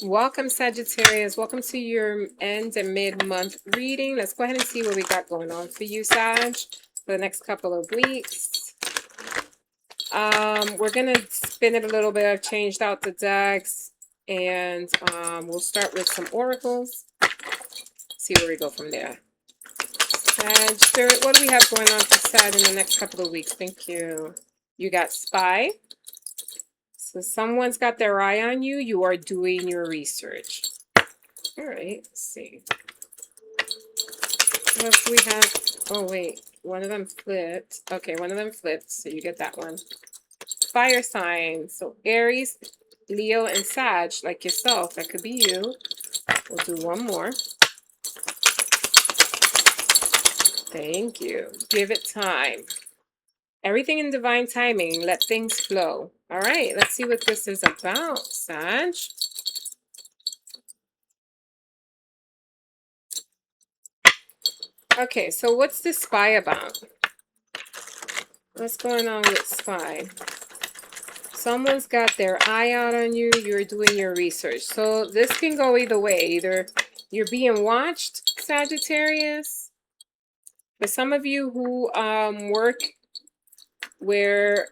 Welcome, Sagittarius. Welcome to your end and mid-month reading. Let's go ahead and see what we got going on for you, Sag, for the next couple of weeks. We're going to spin it a little bit. I've changed out the decks, and we'll start with some oracles. See where we go from there. Sag, Spirit, what do we have going on for Sag in the next couple of weeks? Thank you. You got Spy. So someone's got their eye on you. You are doing your research. All right, let's see. What else do we have? Oh, wait. One of them flipped. Okay, one of them flipped, so you get that one. Fire signs. So Aries, Leo, and Sag, like yourself. That could be you. We'll do one more. Thank you. Give it time. Everything in divine timing. Let things flow. All right, let's see what this is about, Sag. Okay, so what's this spy about? What's going on with spy? Someone's got their eye out on you. You're doing your research. So this can go either way. Either you're being watched, Sagittarius. For some of you who work where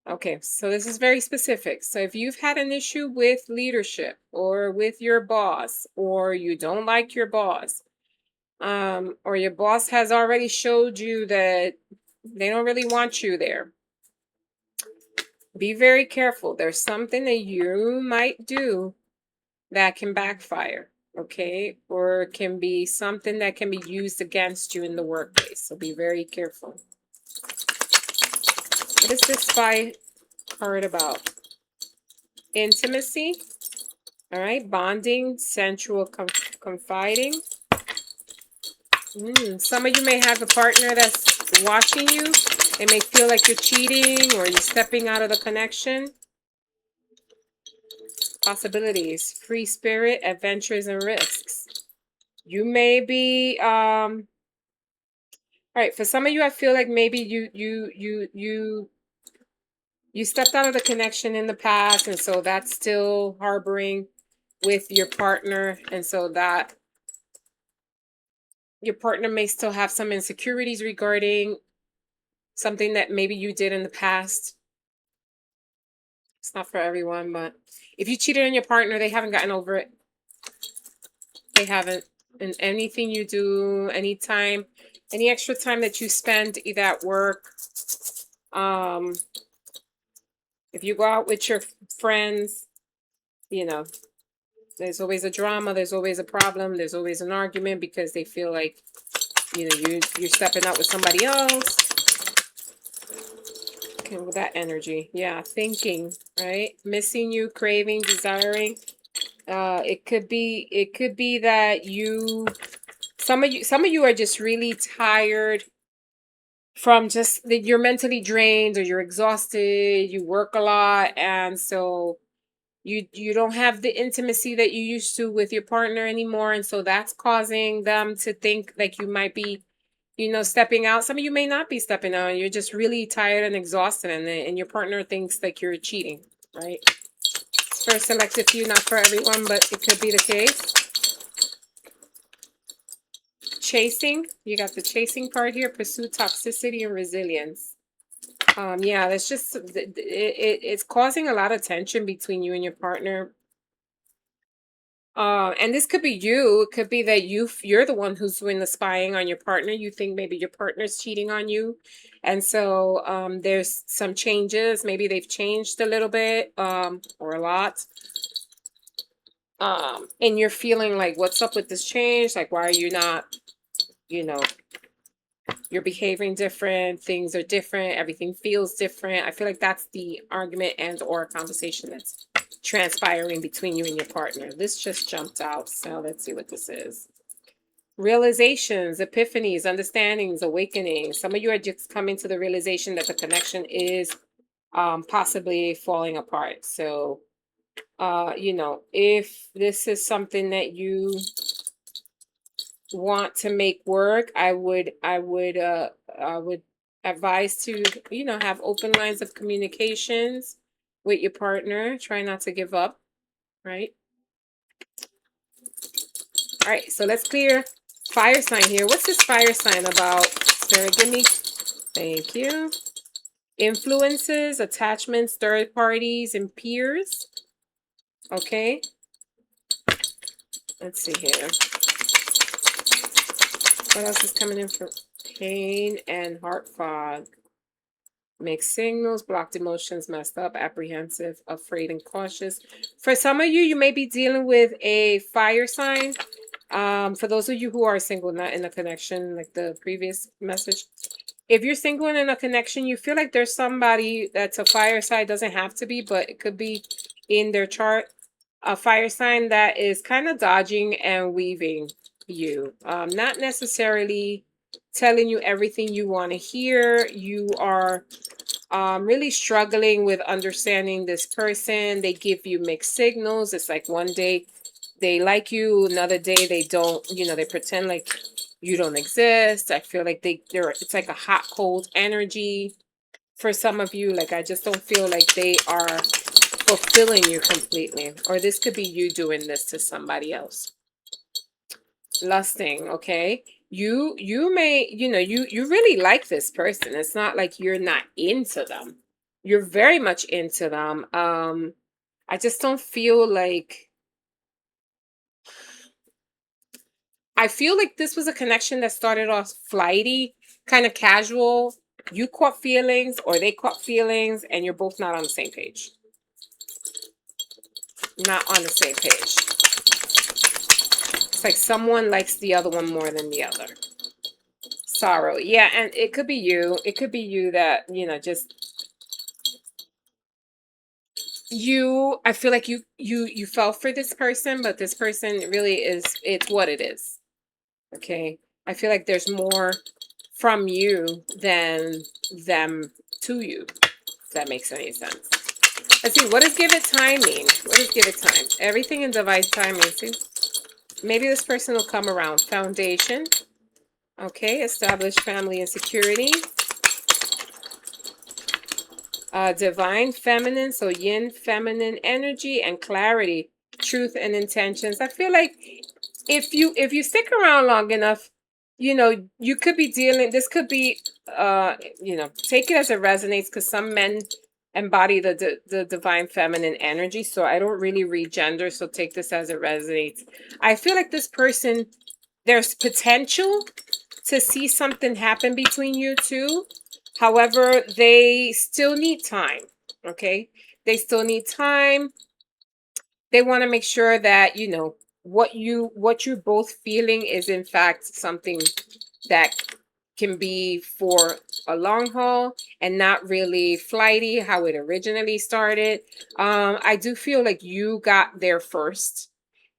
okay, so this is very specific. So if you've had an issue with leadership or with your boss, or you don't like your boss, or your boss has already showed you that they don't really want you there, be very careful. There's something that you might do that can backfire, okay? Or can be something that can be used against you in the workplace. So be very careful. What is this spy card about? Intimacy. All right. Bonding, sensual confiding. Some of you may have a partner that's watching you. They may feel like you're cheating or you're stepping out of the connection. Possibilities, free spirit, adventures, and risks. You may be all right, for some of you, I feel like maybe you stepped out of the connection in the past, and so that's still harboring with your partner, and so that your partner may still have some insecurities regarding something that maybe you did in the past. It's not for everyone, but if you cheated on your partner, they haven't gotten over it. They haven't. And anything you do, anytime, any extra time that you spend either at work, if you go out with your friends, you know, there's always a drama, there's always a problem, there's always an argument because they feel like, you know, you're stepping out with somebody else. Okay, with that energy. Yeah, thinking, right? Missing you, craving, desiring. It could be that some of you are just really tired from just that you're mentally drained or you're exhausted, you work a lot, and so you don't have the intimacy that you used to with your partner anymore, and so that's causing them to think like you might be, you know, stepping out. Some of you may not be stepping out. You're just really tired and exhausted, and your partner thinks like you're cheating, right? It's for a selected few, not for everyone, but it could be the case. Chasing, you got the chasing part here. Pursue toxicity and resilience. Yeah, that's just it's causing a lot of tension between you and your partner. And this could be you. It could be that you're the one who's doing the spying on your partner. You think maybe your partner's cheating on you, and so there's some changes. Maybe they've changed a little bit, or a lot. And you're feeling like, what's up with this change? Like, why are you not, you know, you're behaving different, things are different, everything feels different. I feel like that's the argument and or conversation that's transpiring between you and your partner. This just jumped out, so let's see what this is. Realizations, epiphanies, understandings, awakenings. Some of you are just coming to the realization that the connection is possibly falling apart. So you know, if this is something that you want to make work, I would Advised to, you know, have open lines of communications with your partner. Try not to give up, right? All right, so let's clear fire sign here. What's this fire sign about? Spirit, give me. Thank you. Influences, attachments, third parties, and peers. Okay. Let's see here. What else is coming in for pain and heart fog? Mixed signals, blocked emotions, messed up, apprehensive, afraid, and cautious. For some of you, you may be dealing with a fire sign. For those of you who are single, not in a connection, like the previous message, if you're single and in a connection, you feel like there's somebody that's a fire sign. Doesn't have to be, but it could be in their chart. A fire sign that is kind of dodging and weaving you. Not necessarily telling you everything you want to hear. You are really struggling with understanding this person. They give you mixed signals. It's like one day they like you, another day they don't. You know, they pretend like you don't exist. I feel like they're it's like a hot cold energy for some of you. Like I just don't feel like they are fulfilling you completely. Or this could be you doing this to somebody else. Lusting, okay? You may, you know, you really like this person. It's not like you're not into them. You're very much into them. I just don't feel like I feel like this was a connection that started off flighty, kind of casual. You caught feelings or they caught feelings and you're both not on the same page. Not on the same page. It's like someone likes the other one more than the other. Sorrow. Yeah, and it could be you. It could be you that, you know, just I feel like you fell for this person, but this person really is it's what it is. Okay? I feel like there's more from you than them to you. If that makes any sense. Let's see, what does give it time mean? What does give it time? Everything in divine timing. See? Maybe this person will come around. Foundation. Okay, establish family and security. Divine feminine, so yin feminine energy and clarity, truth and intentions. I feel like if you stick around long enough, you know, you could be dealing, this could be you know, take it as it resonates, because some men embody the divine feminine energy. So I don't really read gender, so take this as it resonates. I feel like this person, there's potential to see something happen between you two. However, they still need time. Okay. They still need time. They want to make sure that, you know, what you're both feeling is in fact something that can be for a long haul and not really flighty how it originally started. I do feel like you got there first.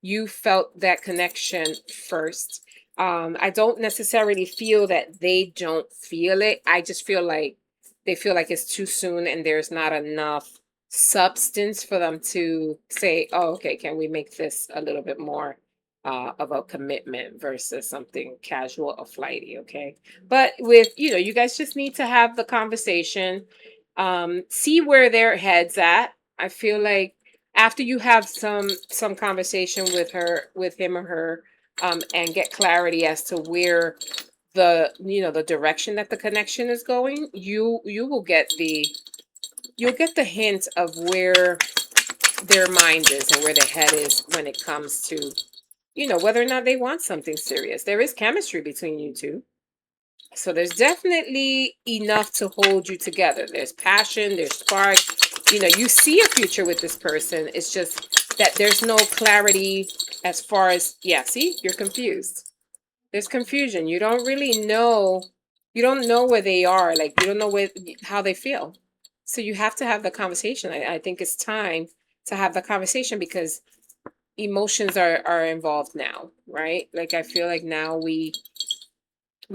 You felt that connection first. I don't necessarily feel that they don't feel it. I just feel like they feel like it's too soon and there's not enough substance for them to say, oh, okay, can we make this a little bit more of a commitment versus something casual or flighty, okay? But with, you know, you guys just need to have the conversation, see where their head's at. I feel like after you have some conversation with her, with him or her, and get clarity as to where the, you know, the direction that the connection is going, you will get the you'll get the hint of where their mind is and where their head is when it comes to, you know, whether or not they want something serious. There is chemistry between you two. So there's definitely enough to hold you together. There's passion, there's spark. You know, you see a future with this person. It's just that there's no clarity as far as, yeah, see, you're confused. There's confusion. You don't really know. You don't know where they are. Like, you don't know how they feel. So you have to have the conversation. I think it's time to have the conversation because emotions are involved now, right? Like I feel like now we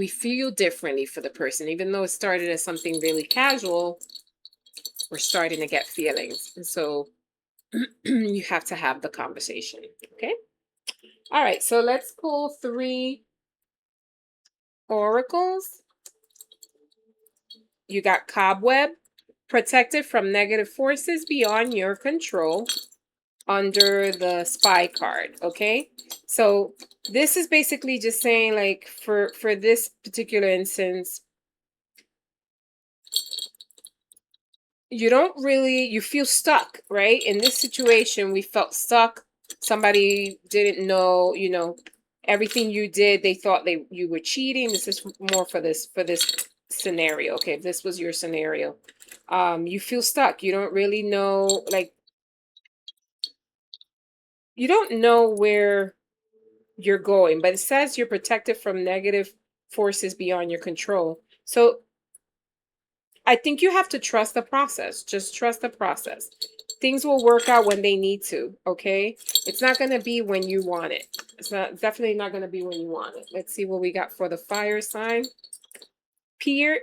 feel differently for the person, even though it started as something really casual. We're starting to get feelings, and so you have to have the conversation. Okay. All right. So let's pull 3 oracles. You got cobweb, protected from negative forces beyond your control under the spy card, okay? So this is basically just saying, like, for this particular instance, you don't really, you feel stuck, right? In this situation, we felt stuck. Somebody didn't know, you know, everything you did, they thought you were cheating. This is more for this scenario. Okay, if this was your scenario, you feel stuck. You don't really know, like, you don't know where you're going, but it says you're protected from negative forces beyond your control. So I think you have to trust the process. Just trust the process. Things will work out when they need to, okay? It's not going to be when you want it. It's not definitely not going to be when you want it. Let's see what we got for the fire sign.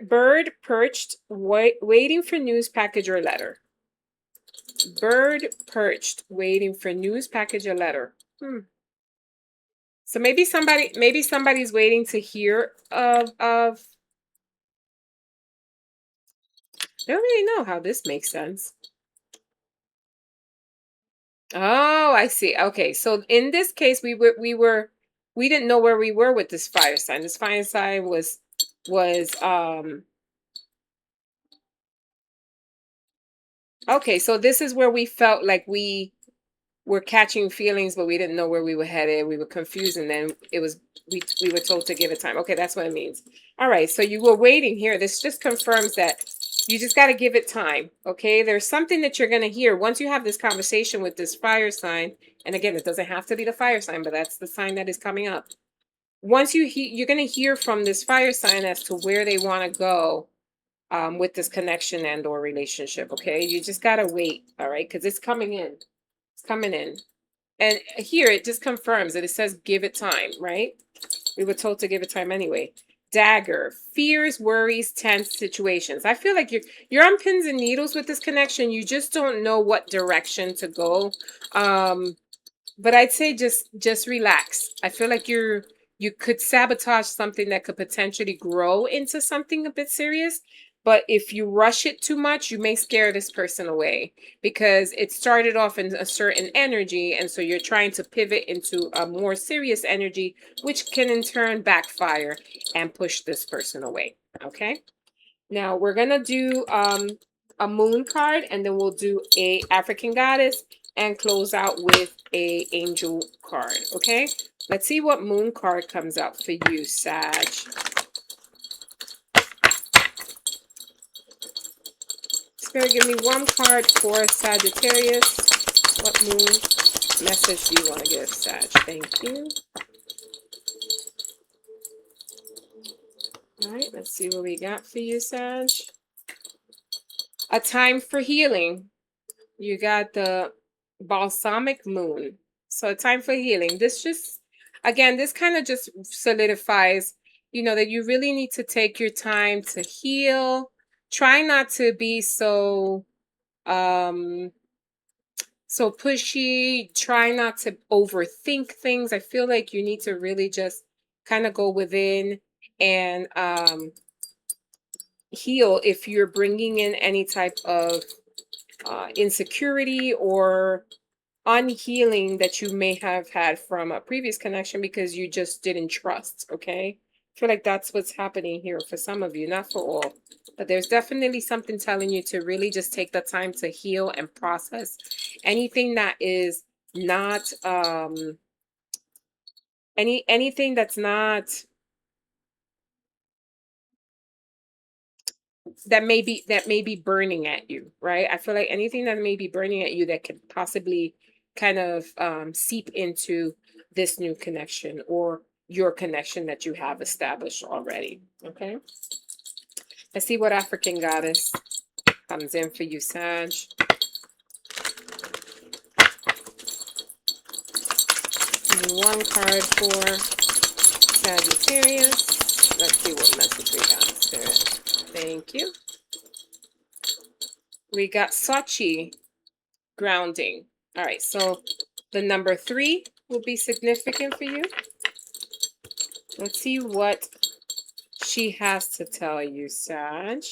Bird perched, waiting for news package or letter. Bird perched, waiting for news package or letter. So maybe somebody's waiting to hear of. I don't really know how this makes sense. Oh, I see. Okay, so in this case, we didn't know where we were with this fire sign. This fire sign was okay. So this is where we felt like we were catching feelings, but we didn't know where we were headed. We were confused, and then we were told to give it time. Okay, that's what it means. All right, so you were waiting here. This just confirms that you just got to give it time. Okay, there's something that you're going to hear once you have this conversation with this fire sign. And again, it doesn't have to be the fire sign, but that's the sign that is coming up. Once you're going to hear from this fire sign as to where they want to go with this connection and or relationship. Okay, you just got to wait. All right, because it's coming in. It's coming in. And here it just confirms that it says give it time, right? We were told to give it time anyway. Dagger, fears, worries, tense situations. I feel like you're on pins and needles with this connection. You just don't know what direction to go. But I'd say just relax. I feel like you could sabotage something that could potentially grow into something a bit serious. But if you rush it too much, you may scare this person away because it started off in a certain energy. And so you're trying to pivot into a more serious energy, which can in turn backfire and push this person away. Okay. Now we're gonna do a moon card, and then we'll do a African goddess and close out with a angel card. Okay, let's see what moon card comes out for you, Sag. Spirit, give me one card for Sagittarius. What moon message do you want to give, Sag? Thank you. All right, let's see what we got for you, Sag. A time for healing. You got the balsamic moon. So a time for healing. This just, again, this kind of just solidifies, you know, that you really need to take your time to heal. Try not to be um so pushy. Try not to overthink things. I feel like you need to really just kind of go within and heal if you're bringing in any type of insecurity or unhealing that you may have had from a previous connection because you just didn't trust. Okay, I feel like that's what's happening here for some of you, not for all, but there's definitely something telling you to really just take the time to heal and process anything that is not anything that's not that may be burning at you, right? I feel like anything that may be burning at you that could possibly kind of seep into this new connection or your connection that you have established already. Okay, let's see what African goddess comes in for you, Sag. One card for Sagittarius. Let's see what message we got, Spirit. Thank you. We got Sachi, grounding. All right, so the number 3 will be significant for you. Let's see what she has to tell you, Sag.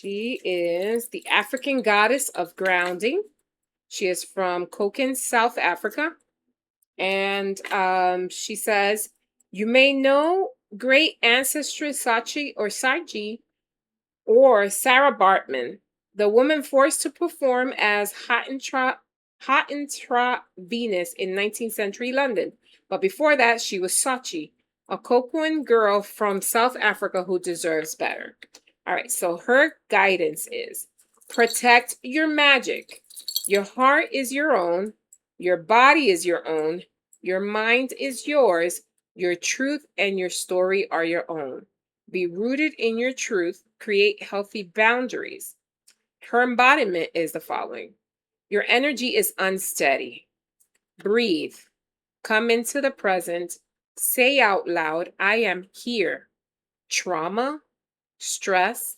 She is the African goddess of grounding. She is from Koken, South Africa. And she says, you may know great ancestress Sachi or CiGi or Sarah Bartman, the woman forced to perform as Hottentrot Venus in 19th century London. But before that, she was Sachi, a Cocoan girl from South Africa who deserves better. All right, so her guidance is protect your magic. Your heart is your own. Your body is your own. Your mind is yours. Your truth and your story are your own. Be rooted in your truth. Create healthy boundaries. Her embodiment is the following. Your energy is unsteady. Breathe. Come into the present. Say out loud, I am here. Trauma, stress,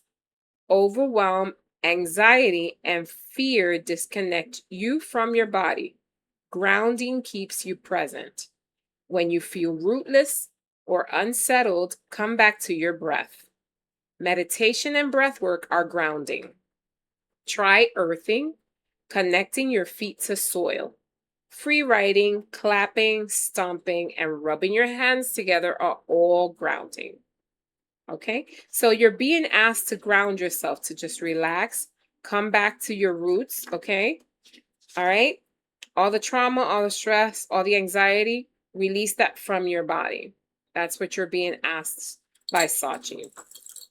overwhelm, anxiety, and fear disconnect you from your body. Grounding keeps you present. When you feel rootless or unsettled, come back to your breath. Meditation and breath work are grounding. Try earthing, connecting your feet to soil. Free writing, clapping, stomping, and rubbing your hands together are all grounding. Okay, so you're being asked to ground yourself, to just relax, come back to your roots. Okay, all right, all the trauma, all the stress, all the anxiety, release that from your body. That's what you're being asked by Sachi.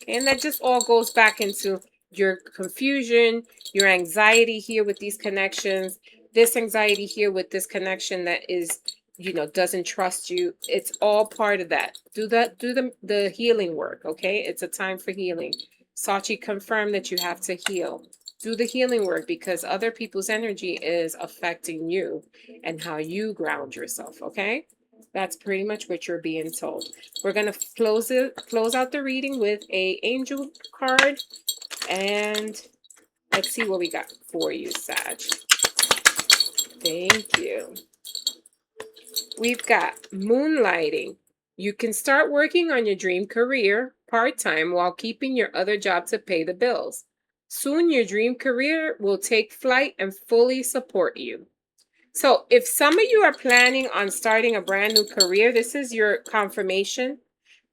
And that just all goes back into your confusion, your anxiety here with these connections, this anxiety here with this connection that is, doesn't trust you. It's all part of that. Do the healing work, okay? It's a time for healing. Sachi confirmed that you have to heal. Do the healing work because other people's energy is affecting you and how you ground yourself, okay? That's pretty much what you're being told. We're going to close out the reading with a angel card, and let's see what we got for you, Sag. Thank you. We've got moonlighting. You can start working on your dream career part-time while keeping your other job to pay the bills. Soon your dream career will take flight and fully support you. So if some of you are planning on starting a brand new career, this is your confirmation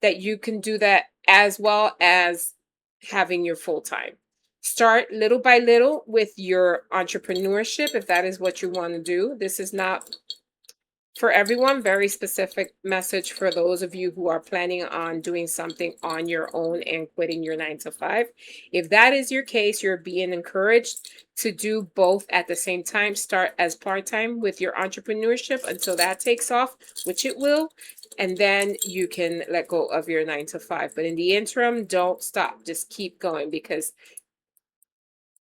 that you can do that as well as having your full-time. Start little by little with your entrepreneurship if that is what you want to do. This is not for everyone, very specific message for those of you who are planning on doing something on your own and quitting your 9 to 5. If that is your case, you're being encouraged to do both at the same time. Start as part-time with your entrepreneurship until that takes off, which it will, and then you can let go of your 9 to 5. But in the interim, don't stop. Just keep going because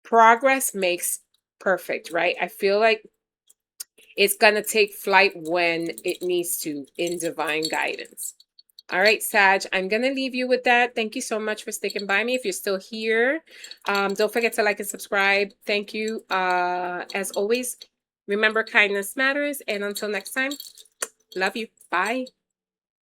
progress makes perfect, right? I feel like it's going to take flight when it needs to in divine guidance. All right, Sag, I'm going to leave you with that. Thank you so much for sticking by me. If you're still here, don't forget to like and subscribe. Thank you. As always, remember kindness matters. And until next time, love you. Bye.